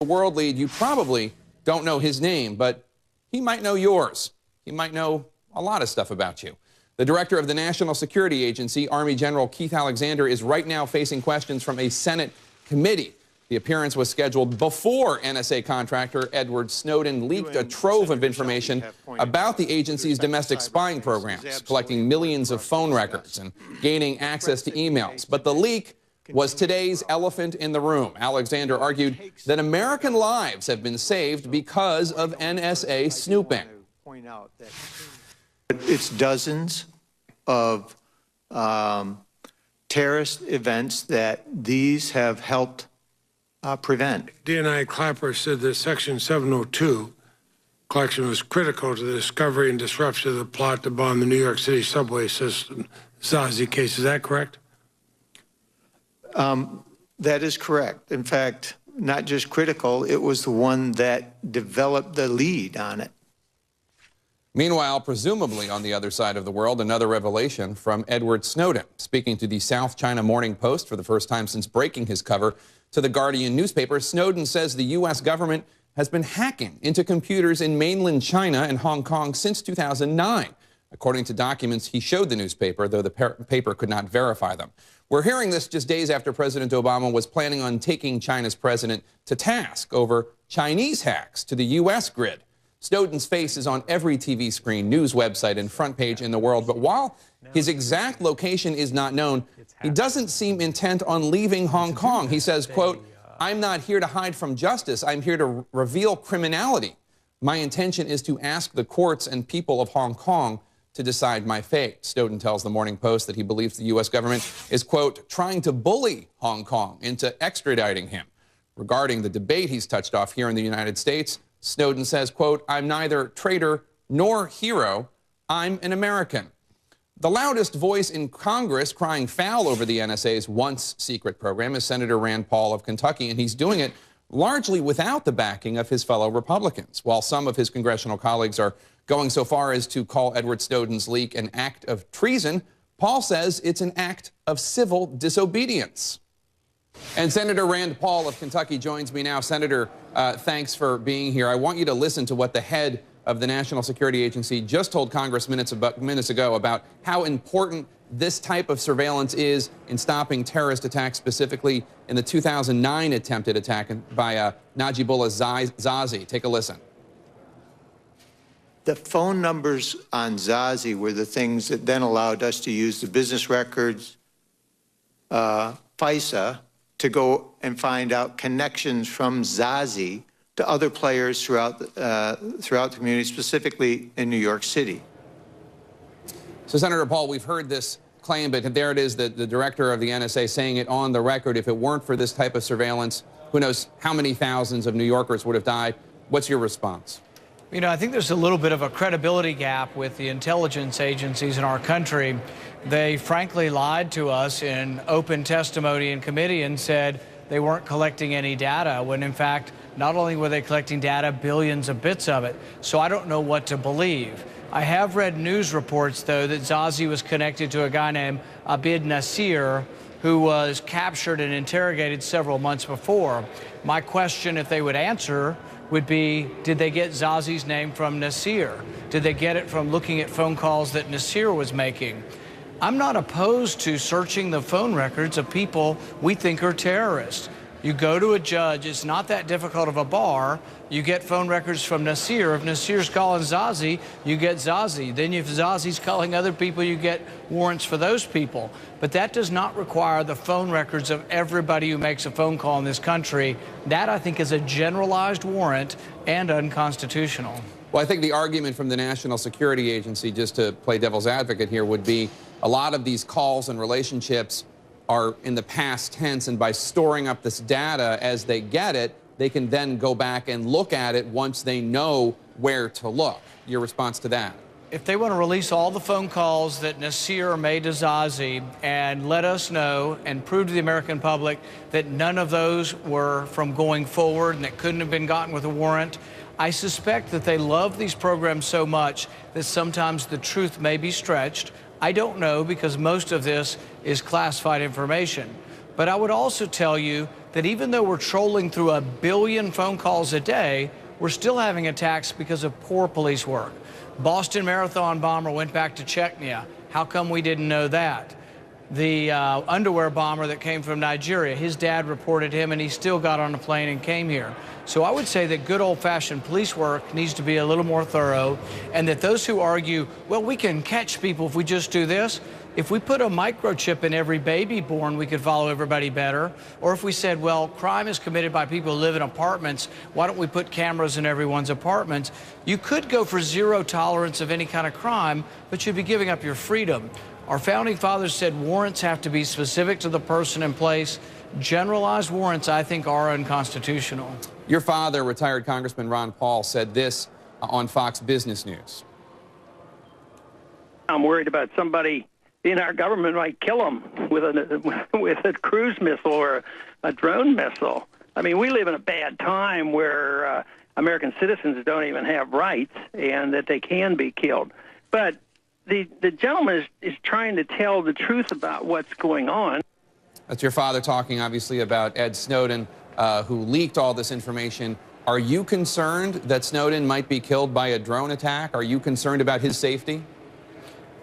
World lead, you probably don't know his name, but he might know yours. He might know a lot of stuff about you. The director of the National Security Agency, Army General Keith Alexander, is right now facing questions from a Senate committee. The appearance was scheduled before NSA contractor Edward Snowden leaked a trove of information about the agency's domestic spying programs, collecting millions of phone records and gaining access to emails. But the leak was today's elephant in the room. Alexander argued that American lives have been saved because of NSA snooping. It's dozens of terrorist events that these have helped prevent. DNI Clapper said that Section 702 collection was critical to the discovery and disruption of the plot to bomb the New York City subway system. Zazi case, is that correct? That is correct. In fact, not just critical, it was the one that developed the lead on it. Meanwhile, presumably on the other side of the world, another revelation from Edward Snowden. Speaking to the South China Morning Post for the first time since breaking his cover to the Guardian newspaper, Snowden says the U.S. government has been hacking into computers in mainland China and Hong Kong since 2009. According to documents he showed the newspaper, though the paper could not verify them. We're hearing this just days after President Obama was planning on taking China's president to task over Chinese hacks to the U.S. grid. Snowden's face is on every TV screen, news website, and front page in the world. But while his exact location is not known, he doesn't seem intent on leaving Hong Kong. He says, quote, "I'm not here to hide from justice. I'm here to reveal criminality. My intention is to ask the courts and people of Hong Kong to decide my fate." Snowden tells the Morning Post that he believes the U.S. government is, quote, "trying to bully Hong Kong into extraditing him." Regarding the debate he's touched off here in the United States, Snowden says, quote, "I'm neither traitor nor hero. I'm an American." The loudest voice in Congress crying foul over the NSA's once secret program is Senator Rand Paul of Kentucky, and he's doing it largely without the backing of his fellow Republicans. While some of his congressional colleagues are going so far as to call Edward Snowden's leak an act of treason, Paul says it's an act of civil disobedience. And Senator Rand Paul of Kentucky joins me now. Senator, thanks for being here. I want you to listen to what the head of the National Security Agency just told Congress minutes ago about how important this type of surveillance is in stopping terrorist attacks, specifically in the 2009 attempted attack by Najibullah Zazi. Take a listen. The phone numbers on Zazi were the things that then allowed us to use the business records, FISA, to go and find out connections from Zazi to other players throughout the community, specifically in New York City. So, Senator Paul, we've heard this claim, but there it is, the director of the NSA saying it on the record. If it weren't for this type of surveillance, who knows how many thousands of New Yorkers would have died. What's your response? You know, I think there's a little bit of a credibility gap with the intelligence agencies in our country. They frankly lied to us in open testimony in committee and said they weren't collecting any data, when in fact, not only were they collecting data, billions of bits of it. So I don't know what to believe. I have read news reports, though, that Zazi was connected to a guy named Abid Nasir, who was captured and interrogated several months before. My question, if they would answer, would be, did they get Zazi's name from Nasir? Did they get it from looking at phone calls that Nasir was making? I'm not opposed to searching the phone records of people we think are terrorists. You go to a judge, it's not that difficult of a bar. You get phone records from Nasir. If Nasir's calling Zazi, you get Zazi. Then if Zazi's calling other people, you get warrants for those people. But that does not require the phone records of everybody who makes a phone call in this country. That, I think, is a generalized warrant and unconstitutional. Well, I think the argument from the National Security Agency, just to play devil's advocate here, would be a lot of these calls and relationships are in the past tense, and by storing up this data as they get it, they can then go back and look at it once they know where to look. Your response to that? If they want to release all the phone calls that Nasir made to Zazi and let us know and prove to the American public that none of those were from going forward and that couldn't have been gotten with a warrant, I suspect that they love these programs so much that sometimes the truth may be stretched. I don't know, because most of this is classified information. But I would also tell you that even though we're trolling through 1 billion phone calls a day, we're still having attacks because of poor police work. Boston Marathon bomber went back to Chechnya. How come we didn't know that? The underwear bomber that came from Nigeria, his dad reported him, and he still got on a plane and came here. So I would say that good old-fashioned police work needs to be a little more thorough, and that those who argue, well, we can catch people if we just do this, if we put a microchip in every baby born, we could follow everybody better. Or if we said, well, crime is committed by people who live in apartments, why don't we put cameras in everyone's apartments? You could go for zero tolerance of any kind of crime, but you'd be giving up your freedom. Our founding fathers said warrants have to be specific to the person in place. Generalized warrants, I think, are unconstitutional. Your father, retired Congressman Ron Paul, said this on Fox Business News. I'm worried about somebody in our government might kill them with a cruise missile or a drone missile. I mean, we live in a bad time where American citizens don't even have rights and that they can be killed. But the gentleman is trying to tell the truth about what's going on. That's your father talking, obviously, about Ed Snowden, who leaked all this information. Are you concerned that Snowden might be killed by a drone attack? Are you concerned about his safety?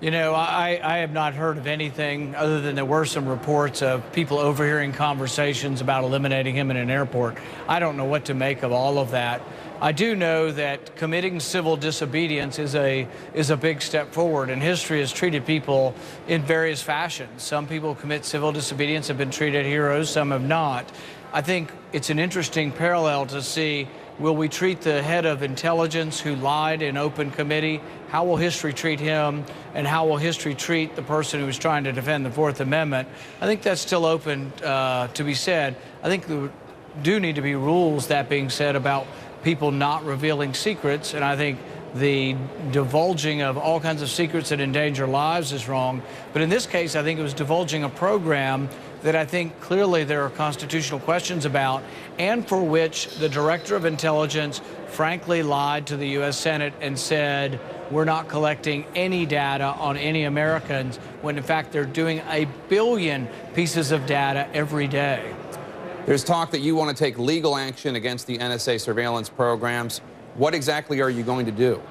You know, I have not heard of anything other than there were some reports of people overhearing conversations about eliminating him in an airport. I don't know what to make of all of that. I do know that committing civil disobedience is a big step forward, and history has treated people in various fashions. Some people commit civil disobedience have been treated heroes, some have not. I think it's an interesting parallel to see, will we treat the head of intelligence who lied in open committee? How will history treat him? And how will history treat the person who was trying to defend the Fourth Amendment? I think that's still open to be said. I think there do need to be rules, that being said, about people not revealing secrets. And I think the divulging of all kinds of secrets that endanger lives is wrong. But in this case, I think it was divulging a program that I think clearly there are constitutional questions about, and for which the Director of Intelligence frankly lied to the U.S. Senate and said, we're not collecting any data on any Americans, when in fact they're doing 1 billion pieces of data every day. There's talk that you want to take legal action against the NSA surveillance programs. What exactly are you going to do?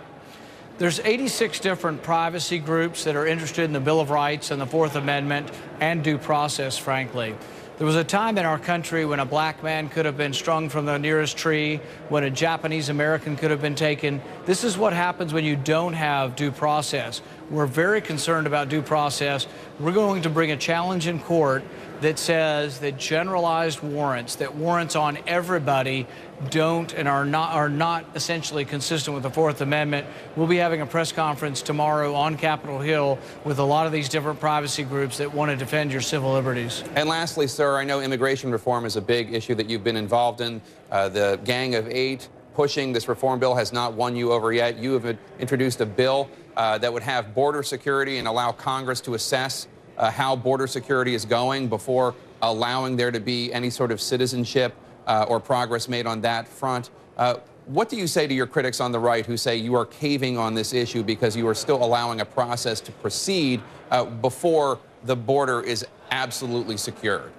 There's 86 different privacy groups that are interested in the Bill of Rights and the Fourth Amendment and due process, frankly. There was a time in our country when a black man could have been strung from the nearest tree, when a Japanese American could have been taken. This is what happens when you don't have due process. We're very concerned about due process. We're going to bring a challenge in court that says that generalized warrants, that warrants on everybody don't and are not essentially consistent with the Fourth Amendment. We'll be having a press conference tomorrow on Capitol Hill with a lot of these different privacy groups that want to defend your civil liberties. And lastly, sir, I know immigration reform is a big issue that you've been involved in. The Gang of Eight pushing this reform bill has not won you over yet. You have introduced a bill that would have border security and allow Congress to assess how border security is going before allowing there to be any sort of citizenship or progress made on that front. What do you say to your critics on the right who say you are caving on this issue because you are still allowing a process to proceed before the border is absolutely secured?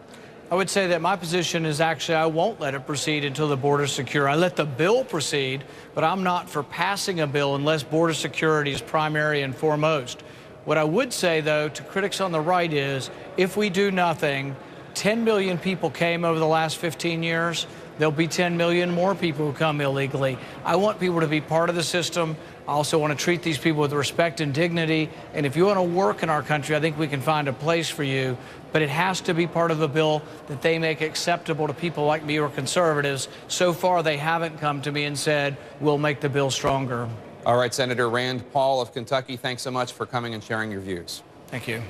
I would say that my position is actually I won't let it proceed until the border is secure. I let the bill proceed, but I'm not for passing a bill unless border security is primary and foremost. What I would say, though, to critics on the right is if we do nothing, 10 million people came over the last 15 years. There'll be 10 million more people who come illegally. I want people to be part of the system. I also want to treat these people with respect and dignity. And if you want to work in our country, I think we can find a place for you. But it has to be part of the bill that they make acceptable to people like me or conservatives. So far, they haven't come to me and said, we'll make the bill stronger. All right, Senator Rand Paul of Kentucky, thanks so much for coming and sharing your views. Thank you.